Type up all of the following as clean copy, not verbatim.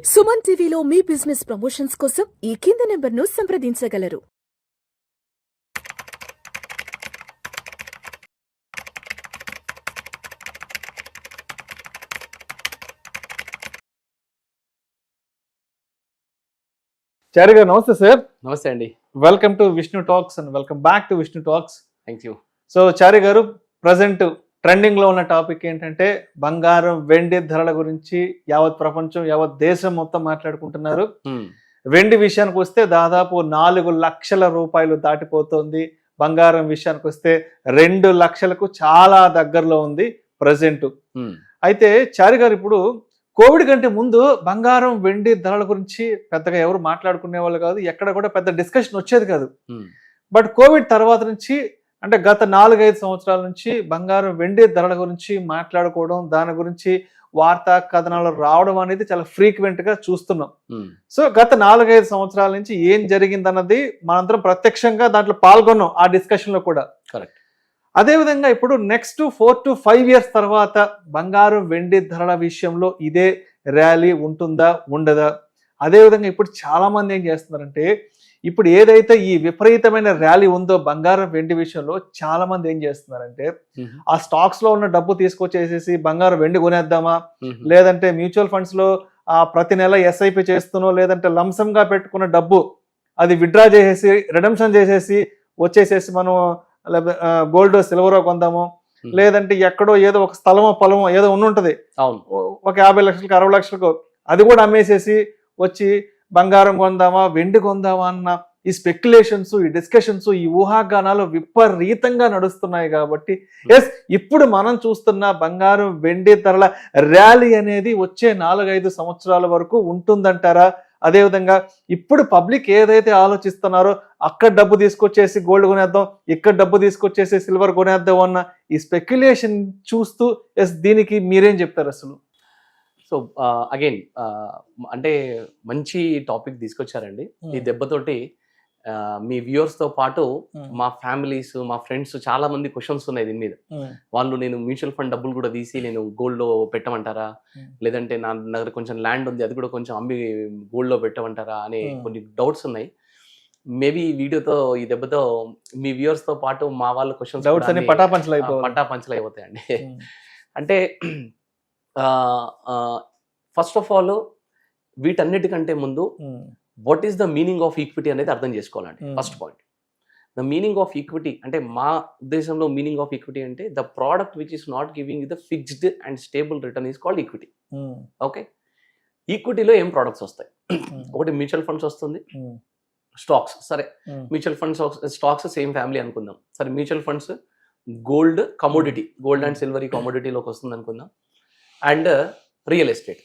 సుమన్ టీవీలో మీ business promotions కోసం ఈ కింది నెంబర్ను సంప్రదించగలరు. చారి గారు నమస్తే సార్. నమస్తే అండి. Welcome to Vishnu talks and welcome back to Vishnu talks. Thank you. So Chari garu, present trending లో ఉన్న టాపిక్ ఏంటంటే బంగారం వెండి ధరల గురించి యావత్ ప్రపంచం యావత్ దేశం మొత్తం మాట్లాడుకుంటున్నారు. వెండి విషయానికి వస్తే దాదాపు 4 లక్షల రూపాయలు దాటిపోతుంది. బంగారం విషయానికి వస్తే 2 లక్షలకు చాలా దగ్గరలో ఉంది ప్రజెంట్. అయితే చారి గారు, ఇప్పుడు కోవిడ్ కంటే ముందు బంగారం వెండి ధరల గురించి పెద్దగా ఎవరు మాట్లాడుకునే వాళ్ళు కాదు, ఎక్కడ కూడా పెద్ద డిస్కషన్ వచ్చేది కాదు. బట్ కోవిడ్ తర్వాత నుంచి, అంటే గత 4-5 సంవత్సరాల నుంచి బంగారం వెండి ధరల గురించి మాట్లాడుకోవడం, దాని గురించి వార్తా కథనాలు రావడం అనేది చాలా ఫ్రీక్వెంట్ గా చూస్తున్నాం. సో గత 4-5 సంవత్సరాల నుంచి ఏం జరిగిందన్నది మనందరం ప్రత్యక్షంగా దాంట్లో పాల్గొన్నాం, ఆ డిస్కషన్ లో కూడా. కరెక్ట్. అదేవిధంగా ఇప్పుడు నెక్స్ట్ 4 to 5 years తర్వాత బంగారం వెండి ధరల విషయంలో ఇదే ర్యాలీ ఉంటుందా ఉండదా? అదేవిధంగా ఇప్పుడు చాలా మంది ఏం చేస్తున్నారంటే, ఇప్పుడు ఏదైతే ఈ విపరీతమైన ర్యాలీ ఉందో బంగారం వెండి విషయంలో, చాలా మంది ఏం చేస్తున్నారంటే, ఆ స్టాక్స్ లో ఉన్న డబ్బు తీసుకొచ్చేసేసి బంగారం వెండి కొనేద్దామా, లేదంటే మ్యూచువల్ ఫండ్స్ లో ప్రతి నెల ఎస్ఐపి చేస్తునో, లేదంటే లంసమ్ గా పెట్టుకున్న డబ్బు అది విత్డ్రా చేసేసి రిడమ్షన్ చేసేసి వచ్చేసేసి మనం గోల్డ్ సిల్వర్ కొందాము, లేదంటే ఎక్కడో ఏదో ఒక స్థలమో పొలమో ఏదో ఉండుంటది, ఒక 50 లక్షలకు 60 లక్షలకు అది కూడా అమ్మేసేసి వచ్చి బంగారం కొందామా వెండి కొందామా అన్న ఈ స్పెక్యులేషన్స్, ఈ డిస్కషన్స్, ఈ ఊహాగానాలు విపరీతంగా నడుస్తున్నాయి. కాబట్టి ఇప్పుడు మనం చూస్తున్న బంగారం వెండి ధరల ర్యాలీ అనేది వచ్చే 4-5 సంవత్సరాల వరకు ఉంటుందంటారా? అదేవిధంగా ఇప్పుడు పబ్లిక్ ఏదైతే ఆలోచిస్తున్నారో, అక్కడ డబ్బు తీసుకొచ్చేసి గోల్డ్ కొనేద్దాం, ఇక్కడ డబ్బు తీసుకొచ్చేసి సిల్వర్ కొనేద్దాం అన్న ఈ స్పెక్యులేషన్ చూస్తూ దీనికి మీరేం చెప్తారు అసలు? సో అగైన్ అంటే మంచి టాపిక్ తీసుకొచ్చారండి. ఈ దెబ్బతోటి మీ వ్యూవర్స్ తో పాటు మా ఫ్యామిలీస్, మా ఫ్రెండ్స్ చాలా మంది క్వశ్చన్స్ ఉన్నాయి దీని మీద. వాళ్ళు నేను మ్యూచువల్ ఫండ్ డబ్బులు కూడా తీసి నేను గోల్డ్ లో పెట్టమంటారా, లేదంటే నా దగ్గర కొంచెం ల్యాండ్ ఉంది అది కూడా కొంచెం అమ్మి గోల్డ్ లో పెట్టమంటారా అనే కొన్ని డౌట్స్ ఉన్నాయి. మేబీ ఈ వీడియోతో, ఈ దెబ్బతో మీ వ్యూవర్స్ తో పాటు మా వాళ్ళ క్వశ్చన్స్ పటాపంచలు అయిపోతాయండి. అంటే ఫస్ట్ ఆఫ్ ఆల్ వీటన్నిటికంటే ముందు what is the meaning of equity అనేది అర్థం చేసుకోవాలండి. First point, the meaning of equity అంటే మా ఉద్దేశంలో మీనింగ్ ఆఫ్ ఈక్విటీ అంటే the product which is not giving the fixed and stable return is called equity. Okay, ఈక్విటీలో ఏం ప్రోడక్ట్స్ వస్తాయి? ఒకటి మ్యూచువల్ ఫండ్స్ వస్తుంది, స్టాక్స్. సరే, mutual funds stocks same family అనుకుందాం. సరే, mutual funds gold commodity, gold and silver ఈ కమోడిటీలోకి వస్తుంది అనుకుందాం, అండ్ రియల్ ఎస్టేట్.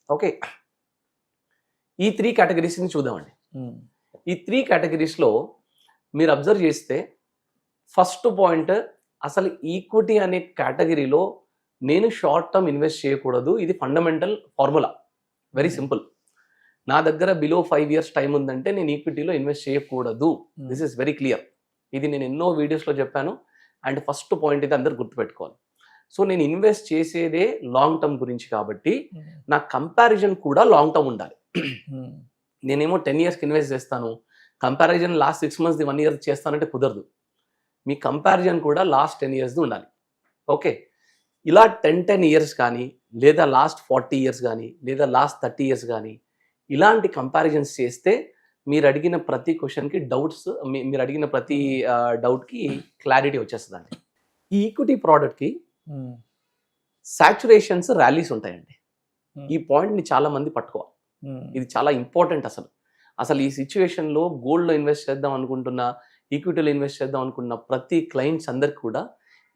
ఓకే, ఈ 3 కేటగిరీస్ని చూద్దామండి. ఈ 3 కేటగిరీస్లో మీరు అబ్జర్వ్ చేస్తే ఫస్ట్ పాయింట్, అసలు ఈక్విటీ అనే కేటగిరీలో నేను షార్ట్ టర్మ్ ఇన్వెస్ట్ చేయకూడదు. ఇది ఫండమెంటల్ ఫార్ములా, వెరీ సింపుల్. నా దగ్గర బిలో 5 years టైం ఉందంటే నేను ఈక్విటీలో ఇన్వెస్ట్ చేయకూడదు. This is very clear. ఇది నేను ఎన్నో వీడియోస్లో చెప్పాను. అండ్ ఫస్ట్ పాయింట్ ఇది అందరు గుర్తుపెట్టుకోవాలి. సో నేను ఇన్వెస్ట్ చేసేదే లాంగ్ టర్మ్ గురించి కాబట్టి నా కంపారిజన్ కూడా లాంగ్ టర్మ్ ఉండాలి. నేనేమో 10 yearsకి ఇన్వెస్ట్ చేస్తాను, కంపారిజన్ లాస్ట్ 6 months 1 year చేస్తానంటే కుదరదు. మీ కంపారిజన్ కూడా లాస్ట్ 10 years ఉండాలి. ఓకే, ఇలా 10 years కానీ, లేదా లాస్ట్ 40 years కానీ, లేదా లాస్ట్ 30 years కానీ ఇలాంటి కంపారిజన్స్ చేస్తే మీరు అడిగిన ప్రతి క్వశ్చన్కి డౌట్స్, మీరు అడిగిన ప్రతి డౌట్కి క్లారిటీ వచ్చేస్తుందండి. ఈ ఈక్విటీ ప్రోడక్ట్కి సాచురేషన్స్, ర్యాలీస్ ఉంటాయండి. ఈ పాయింట్ని చాలా మంది పట్టుకోవాలి. ఇది చాలా ఇంపార్టెంట్. అసలు ఈ సిచ్యువేషన్లో గోల్డ్లో ఇన్వెస్ట్ చేద్దాం అనుకుంటున్నా, ఈక్విటీలో ఇన్వెస్ట్ చేద్దాం అనుకున్న ప్రతి క్లయింట్స్ అందరికి కూడా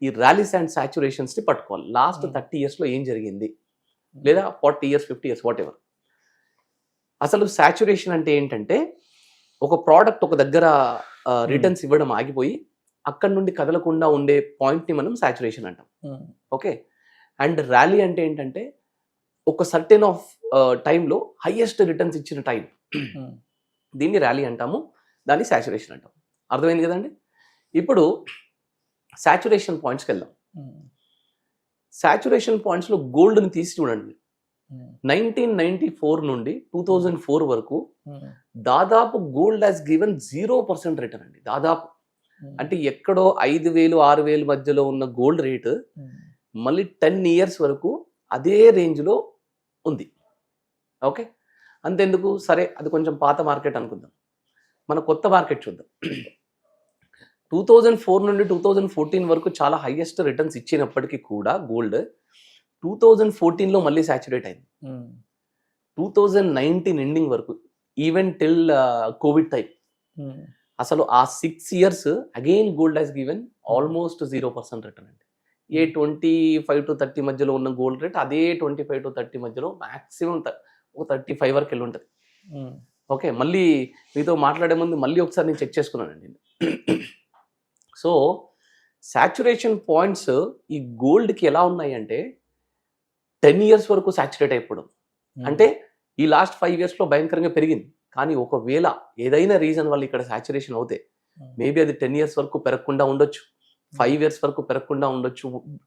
ఈ ర్యాలీస్ అండ్ సాచురేషన్స్ని పట్టుకోవాలి. లాస్ట్ 30 yearsలో ఏం జరిగింది, లేదా 40 years 50 years వాట్ ఎవర్. అసలు సాచురేషన్ అంటే ఏంటంటే, ఒక ప్రోడక్ట్ ఒక దగ్గర రిటర్న్స్ ఇవ్వడం ఆగిపోయి అక్కడ నుండి కదలకుండా ఉండే పాయింట్ని మనం సాచురేషన్ అంటాం. ఓకే, అండ్ ర్యాలీ అంటే ఏంటంటే ఒక సర్టెన్ ఆఫ్ టైంలో హైయెస్ట్ రిటర్న్స్ ఇచ్చిన టైం, దీన్ని ర్యాలీ అంటాము, దాన్ని సాచురేషన్ అంటాం. అర్థమైంది కదండి? ఇప్పుడు సాచురేషన్ పాయింట్స్కి వెళ్దాం. సాచురేషన్ పాయింట్స్లో గోల్డ్ని తీసి చూడండి. 1994 నుండి 2004 వరకు దాదాపు గోల్డ్ హాస్ గివెన్ 0% రిటర్న్ అండి. దాదాపు అంటే ఎక్కడో 5,000 6,000 మధ్యలో ఉన్న గోల్డ్ రేటు మళ్ళీ 10 ఇయర్స్ వరకు అదే రేంజ్లో ఉంది. ఓకే, అంతెందుకు, సరే అది కొంచెం పాత మార్కెట్ అనుకుందాం, మన కొత్త మార్కెట్ చూద్దాం. 2004 నుండి 2014 వరకు చాలా హైయెస్ట్ రిటర్న్స్ ఇచ్చినప్పటికీ కూడా గోల్డ్ 2014లో మళ్ళీ సాచురేట్ అయింది. 2019 ఎండింగ్ వరకు, ఈవెన్ టిల్ కోవిడ్ టైం, అసలు ఆ 6 years again gold has given almost 0% return అండి. ఏ 25 to 30 మధ్యలో ఉన్న గోల్డ్ రేట్ అదే 25 to 30 మధ్యలో మాక్సిమం ఒక 35 వరకు వెళ్ళి ఉంటుంది. ఓకే, మళ్ళీ మీతో మాట్లాడే ముందు మళ్ళీ ఒకసారి నేను చెక్ చేసుకున్నానండి. సో సాచురేషన్ పాయింట్స్ ఈ గోల్డ్కి ఎలా ఉన్నాయి అంటే 10 ఇయర్స్ వరకు సాచురేట్ అయిపోవడం. అంటే ఈ లాస్ట్ 5 ఇయర్స్లో భయంకరంగా పెరిగింది, కానీ ఒకవేళ ఏదైనా రీజన్ వల్ల ఇక్కడ సాచురేషన్ అవుతే మేబీ అది 10 ఇయర్స్ వరకు పెరగకుండా ఉండొచ్చు, 5 ఇయర్స్ వరకు పెరగకుండా ఉండొచ్చు,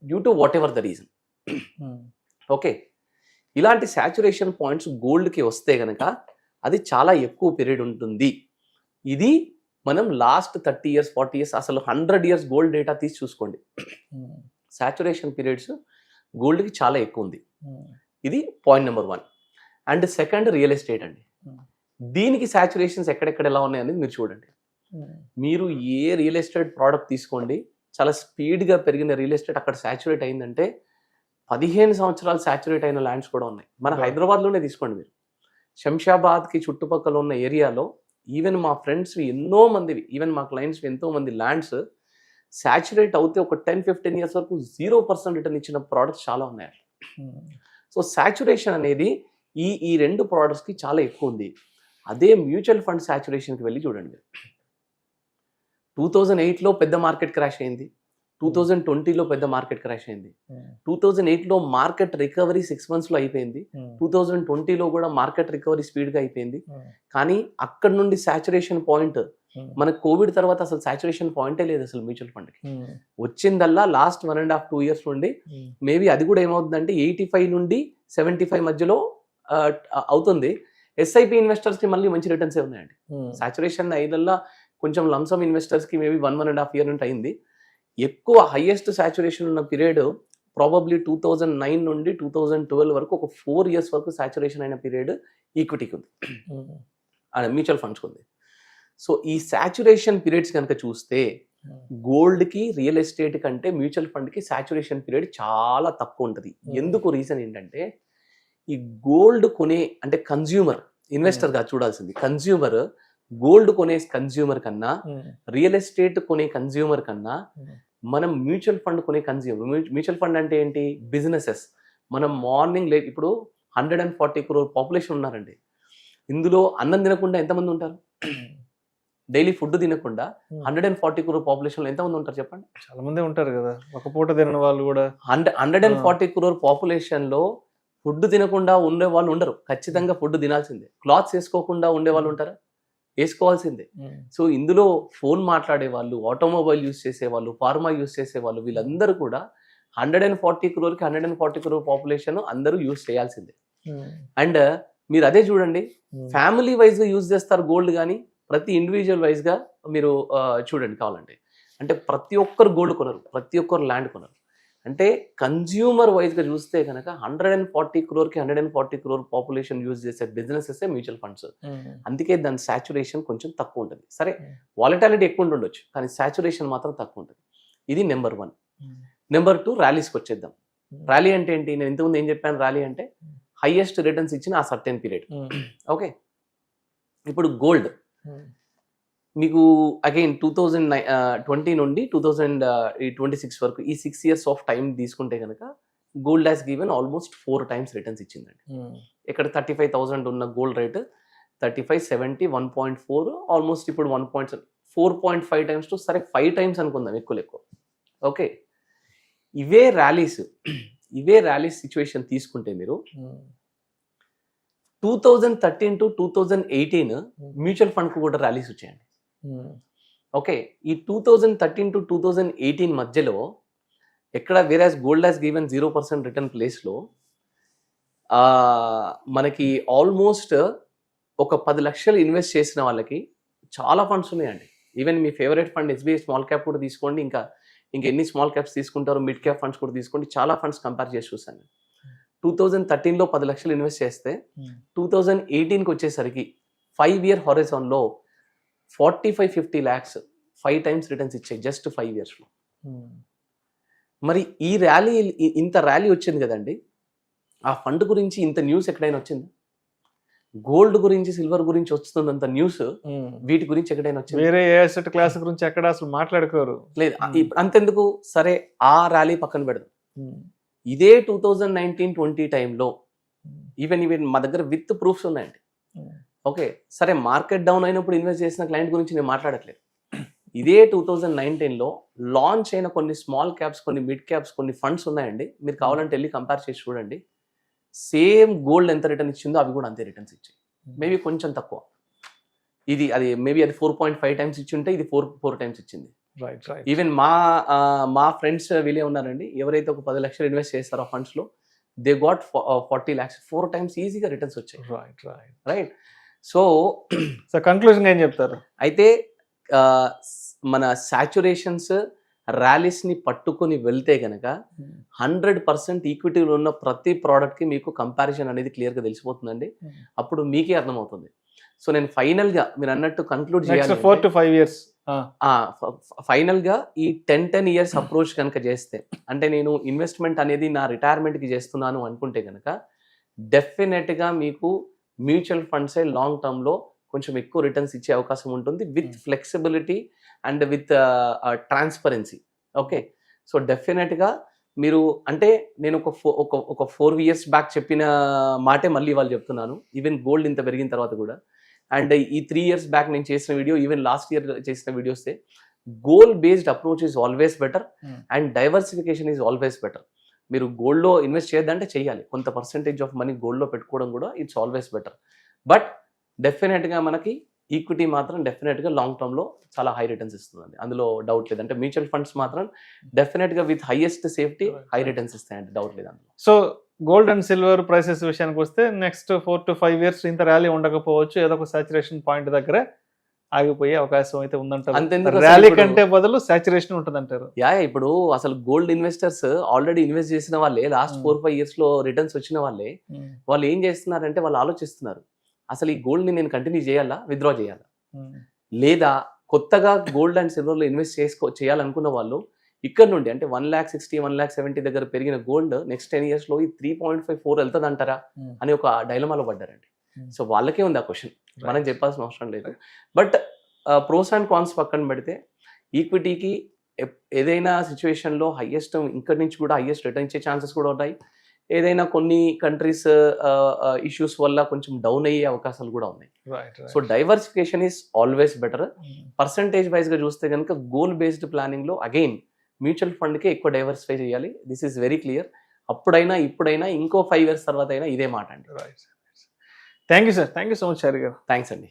due to what ever the reason. Okay, ఇలాంటి సాచురేషన్ పాయింట్స్ గోల్డ్కి వస్తే కనుక అది చాలా ఎక్కువ పీరియడ్ ఉంటుంది. ఇది మనం లాస్ట్ 30 ఇయర్స్ 40 ఇయర్స్ అసలు 100 ఇయర్స్ గోల్డ్ డేటా తీసి చూసుకోండి, సాచురేషన్ పీరియడ్స్ గోల్డ్కి చాలా ఎక్కువ ఉంది. ఇది point number 1. And second, real estate అండి. దీనికి సాచురేషన్స్ ఎక్కడెక్కడ ఎలా ఉన్నాయి అనేది మీరు చూడండి. మీరు ఏ రియల్ ఎస్టేట్ ప్రోడక్ట్ తీసుకోండి, చాలా స్పీడ్గా పెరిగిన రియల్ ఎస్టేట్ అక్కడ సాచురేట్ అయిందంటే 15 సంవత్సరాలు సాచురేట్ అయిన ల్యాండ్స్ కూడా ఉన్నాయి. మన హైదరాబాద్లోనే తీసుకోండి మీరు, శంషాబాద్కి చుట్టుపక్కల ఉన్న ఏరియాలో ఈవెన్ మా ఫ్రెండ్స్ ఎన్నో మందివి, ఈవెన్ మా క్లయింట్స్ ఎంతో మంది ల్యాండ్స్ సాచురేట్ అవుతే ఒక 10-15 ఇయర్స్ వరకు 0% రిటర్న్ ఇచ్చిన ప్రోడక్ట్స్ చాలా ఉన్నాయి. సో సాచురేషన్ అనేది ఈ రెండు ప్రోడక్ట్స్కి చాలా ఎక్కువ ఉంది. అదే మ్యూచువల్ ఫండ్ సాచురేషన్కి వెళ్ళి చూడండి. 2008లో పెద్ద మార్కెట్ క్రాష్ అయింది, 2020లో పెద్ద మార్కెట్ క్రాష్ అయింది, 2008లో మార్కెట్ రికవరీ 6 monthsలో అయిపోయింది, 2020లో కూడా మార్కెట్ రికవరీ స్పీడ్గా అయిపోయింది. కానీ అక్కడ నుండి సాచురేషన్ పాయింట్ మనకు కోవిడ్ తర్వాత అసలు సాచురేషన్ పాయింటే లేదు అసలు మ్యూచువల్ ఫండ్కి. వచ్చిందల్లా లాస్ట్ 1.5-2 ఇయర్స్ నుండి మేబీ అది కూడా ఏమవుతుందంటే 85 నుండి 75 మధ్యలో అవుతుంది. ఎస్ఐపి ఇన్వెస్టర్స్కి మళ్ళీ మంచి రిటర్న్సే ఉన్నాయండి. సాచురేషన్ అయ్యేదల్లా కొంచెం లంసమ్ ఇన్వెస్టర్స్కి మేబీ 1.5 ఇయర్ నుండి అయింది. ఎక్కువ హైయెస్ట్ సాచురేషన్ ఉన్న పీరియడ్ ప్రాబబ్లీ 2009 నుండి 2012 వరకు ఒక 4 ఇయర్స్ వరకు సాచురేషన్ అయిన పీరియడ్ ఈక్విటీకి ఉంది, మ్యూచువల్ ఫండ్స్కి ఉంది. సో ఈ సాచురేషన్ పీరియడ్స్ కనుక చూస్తే గోల్డ్కి రియల్ ఎస్టేట్ కంటే మ్యూచువల్ ఫండ్కి సాచురేషన్ పీరియడ్ చాలా తక్కువ ఉంటుంది. ఎందుకు రీజన్ ఏంటంటే ఈ గోల్డ్ కొనే అంటే కన్జ్యూమర్, ఇన్వెస్టర్గా చూడాల్సింది కన్జ్యూమర్, గోల్డ్ కొనే కన్జ్యూమర్ కన్నా రియల్ ఎస్టేట్ కొనే కన్జ్యూమర్ కన్నా మనం మ్యూచువల్ ఫండ్ కొనే కన్జ్యూమర్. మ్యూచువల్ ఫండ్ అంటే ఏంటి? బిజినెసెస్. మనం మార్నింగ్ ఇప్పుడు 140 crore పాపులేషన్ ఉన్నారండి. ఇందులో అన్నం తినకుండా ఎంతమంది ఉంటారు? డైలీ ఫుడ్ తినకుండా 140 crore పాపులేషన్లో ఎంతమంది ఉంటారు చెప్పండి? చాలా మంది ఉంటారు కదా, ఒక పూట తినని వాళ్ళు కూడా. 140 crore పాపులేషన్లో ఫుడ్ తినకుండా ఉండే వాళ్ళు ఉండరు, ఖచ్చితంగా ఫుడ్ తినాల్సిందే. క్లాత్స్ వేసుకోకుండా ఉండే వాళ్ళు ఉంటారా? వేసుకోవాల్సిందే. సో ఇందులో ఫోన్ మాట్లాడే వాళ్ళు, ఆటోమొబైల్ యూస్ చేసేవాళ్ళు, ఫార్మా యూస్ చేసేవాళ్ళు, వీళ్ళందరూ కూడా 140 crore 140 crore పాపులేషన్ అందరూ యూస్ చేయాల్సిందే. అండ్ మీరు అదే చూడండి, ఫ్యామిలీ వైజ్గా యూజ్ చేస్తారు గోల్డ్, కానీ ప్రతి ఇండివిజువల్ వైజ్గా మీరు చూడండి కావాలంటే. అంటే ప్రతి ఒక్కరు గోల్డ్ కొనరు, ప్రతి ఒక్కరు ల్యాండ్ కొనరు. అంటే కన్జ్యూమర్ వైజ్గా చూస్తే కనుక 140 crore 140 crore పాపులేషన్ యూజ్ చేసే బిజినెసెస్ మ్యూచువల్ ఫండ్స్. అందుకే దాని సాచురేషన్ కొంచెం తక్కువ ఉంటుంది. సరే, వాలటాలిటీ ఎక్కువ ఉండొచ్చు, కానీ సాచురేషన్ మాత్రం తక్కువ ఉంటుంది. ఇది నెంబర్ 1. నెంబర్ 2, ర్యాలీస్కి వచ్చేద్దాం. ర్యాలీ అంటే ఏంటి? నేను ఇంతకుముందు ఏం చెప్పాను? ర్యాలీ అంటే హైయెస్ట్ రిటర్న్స్ ఇచ్చిన ఆ సర్టెన్ పీరియడ్. ఓకే, ఇప్పుడు గోల్డ్ మీకు అగైన్ 2020 నుండి 2026 వరకు ఈ 6 years ఆఫ్ టైం తీసుకుంటే కనుక gold has given almost 4 times returns ఇచ్చిందండి. ఇక్కడ 35,000 ఉన్న గోల్డ్ రేట్ 35, 70, 1.4 ఆల్మోస్ట్ ఇప్పుడు 4.5 times టు సరే 5 times అనుకుందాం ఎక్కువ. ఓకే, ఇవే ర్యాలీస్ సిచ్యువేషన్ తీసుకుంటే మీరు 2013 to 2018 మ్యూచువల్ ఫండ్కు కూడా ర్యాలీస్ వచ్చాయండి. ఓకే, ఈ 2013 to 2018 మధ్యలో ఎక్కడ వేరాస్ గోల్డ్ హాస్ గివెన్ 0% రిటర్న్ ప్లేస్లో మనకి ఆల్మోస్ట్ ఒక 10 లక్షలు ఇన్వెస్ట్ చేసిన వాళ్ళకి చాలా ఫండ్స్ ఉన్నాయండి. ఈవెన్ మీ favourite fund SBI small cap కూడా తీసుకోండి, ఇంకా ఎన్ని స్మాల్ క్యాప్స్ తీసుకుంటారో మిడ్ క్యాప్ ఫండ్స్ కూడా తీసుకోండి, చాలా ఫండ్స్ కంపేర్ చేసి చూసాను. 2013లో 10 లక్షలు ఇన్వెస్ట్ చేస్తే 2018కి వచ్చేసరికి 5-year హారిజాన్లో 45-50 lakhs 5 times రిటర్న్స్ ఇచ్చాయి జస్ట్ 5 yearsలో. మరి ఈ ర్యాలీ, ఇంత ర్యాలీ వచ్చింది కదండి, ఆ ఫండ్ గురించి ఇంత న్యూస్ ఎక్కడైనా వచ్చింది? గోల్డ్ గురించి, సిల్వర్ గురించి వస్తున్నంత న్యూస్ వీటి గురించి ఎక్కడైనా వచ్చింది? వేరే ఏ అసెట్ క్లాస్ గురించి ఎక్కడ అసలు మాట్లాడుకోరు. లేదు, అంతెందుకు, సరే ఆ ర్యాలీ పక్కన పెడదాం. ఇదే 2019-20 టైంలో ఈవెన్ మా దగ్గర విత్ ప్రూఫ్స్ ఉన్నాయండి. ఓకే, సరే మార్కెట్ డౌన్ అయినప్పుడు ఇన్వెస్ట్ చేసిన క్లయింట్ గురించి నేను మాట్లాడట్లేదు. ఇదే 2019లో లాంచ్ అయిన కొన్ని స్మాల్ క్యాప్స్, కొన్ని మిడ్ క్యాప్స్, కొన్ని ఫండ్స్ ఉన్నాయండి. మీరు కావాలంటే వెళ్ళి కంపేర్ చేసి చూడండి. సేమ్ గోల్డ్ ఎంత రిటర్న్ ఇచ్చిందో అవి కూడా అంతే రిటర్న్స్ ఇచ్చాయి, మేబీ కొంచెం తక్కువ. అది మేబీ అది 4.5 times ఇచ్చి ఉంటే ఇది 4 times ఇచ్చింది. ఈవెన్ మా ఫ్రెండ్స్ వీళ్ళే ఉన్నారండి, ఎవరైతే ఒక 10 లక్షలు ఇన్వెస్ట్ చేస్తారో ఆ ఫండ్స్ లో, దే గాట్ 40 lakhs 4 times ఈజీగా రిటర్న్స్ వచ్చాయి. రైట్. సో కన్క్లూజన్ ఏం చెప్తారు? అయితే మన సాచురేషన్స్ ర్యాలీస్ ని పట్టుకొని వెళ్తే గనక 100% ఈక్విటీలో ఉన్న ప్రతి ప్రోడక్ట్ కి మీకు కంపారిజన్ అనేది క్లియర్ గా తెలిసిపోతుందండి. అప్పుడు మీకే అర్థమవుతుంది. సో నేను ఫైనల్ గా మీరు అన్నట్టు కన్క్లూడ్ చేయాలి, 4 to 5 years ఫైనల్ గా ఈ 10 years అప్రోచ్ కనుక చేస్తే, అంటే నేను ఇన్వెస్ట్మెంట్ అనేది నా రిటైర్మెంట్ కి చేస్తున్నాను అనుకుంటే కనుక డెఫినెట్ గా మీకు మ్యూచువల్ ఫండ్సే లాంగ్ టర్మ్ లో కొంచెం ఎక్కువ రిటర్న్స్ ఇచ్చే అవకాశం ఉంటుంది, with flexibility and with transparency. Okay, so definite గా మీరు, అంటే నేను ఒక 4 years బ్యాక్ చెప్పిన మాటే మళ్ళీ వాళ్ళు చెప్తున్నాను, ఈవెన్ గోల్డ్ ఇంత పెరిగిన తర్వాత కూడా. అండ్ ఈ 3 years బ్యాక్ నేను చేసిన వీడియో, ఈవెన్ లాస్ట్ ఇయర్ చేసిన వీడియోస్తే, goal based approach is always better and diversification is always better. మీరు గోల్డ్లో ఇన్వెస్ట్ చేయొద్దంటే చేయాలి, కొంత పర్సెంటేజ్ ఆఫ్ మనీ గోల్డ్లో పెట్టుకోవడం కూడా ఇట్స్ ఆల్వేస్ బెటర్. బట్ డెఫినెట్గా మనకి ఈక్విటీ మాత్రం డెఫినెట్గా లాంగ్ టర్మ్లో చాలా హై రిటర్న్స్ ఇస్తుందండి, అందులో డౌట్ లేదు. అంటే మ్యూచువల్ ఫండ్స్ మాత్రం డెఫినెట్గా with highest safety high returns ఇస్తాయండి, డౌట్ లేదు అందులో. So gold and silver prices విషయానికి వస్తే నెక్స్ట్ 4 to 5 years ఇంత ర్యాలీ ఉండకపోవచ్చు, ఏదో ఒక సాచురేషన్ పాయింట్ దగ్గర ఆగిపోయే అవకాశం అయితే ఉందంటారు. అంతెందుకు, ర్యాలీ కంటే బదులు సాచురేషన్ ఉంటుంది అంటారు. ఇప్పుడు అసలు గోల్డ్ ఇన్వెస్టర్స్ ఆల్రెడీ ఇన్వెస్ట్ చేసిన వాళ్ళే, లాస్ట్ 4-5 years లో రిటర్న్స్ వచ్చిన వాళ్ళే, వాళ్ళు ఏం చేస్తున్నారంటే వాళ్ళు ఆలోచిస్తున్నారు, అసలు ఈ గోల్డ్ ని నేను కంటిన్యూ చేయాలా, విత్డ్రా చేయాలా, లేదా కొత్తగా గోల్డ్ అండ్ సిల్వర్ లో ఇన్వెస్ట్ చేయాలనుకున్న వాళ్ళు ఇక్కడ నుండి, అంటే 1,60,000 1,70,000 దగ్గర పెరిగిన గోల్డ్ నెక్స్ట్ 10 years లో ఈ 3.54 వెళ్తుంది అంటారా అని ఒక డైలమాలో పడ్డారండి. సో వాళ్ళకే ఉంది ఆ క్వశ్చన్, మనం చెప్పాల్సిన అవసరం లేదు. బట్ ప్రోస్ అండ్ కాన్స్ పక్కన పెడితే ఈక్విటీకి ఏదైనా సిచ్యువేషన్లో హైయెస్ట్, ఇక్కడి నుంచి కూడా హైయెస్ట్ రిటర్న్ ఇచ్చే ఛాన్సెస్ కూడా ఉన్నాయి. ఏదైనా కొన్ని కంట్రీస్ ఇష్యూస్ వల్ల కొంచెం డౌన్ అయ్యే అవకాశాలు కూడా ఉన్నాయి. So diversification is always better. Percentage wise గా చూస్తే కనుక గోల్ బేస్డ్ ప్లానింగ్ లో అగైన్ మ్యూచువల్ ఫండ్ కి ఎక్కువ డైవర్సిఫై చేయాలి, దిస్ ఈస్ వెరీ క్లియర్. అప్పుడైనా ఇప్పుడైనా ఇంకో 5 years తర్వాత అయినా ఇదే మాట అండి. Thank you sir, thank you so much Hari గారు. థ్యాంక్స్ అండి.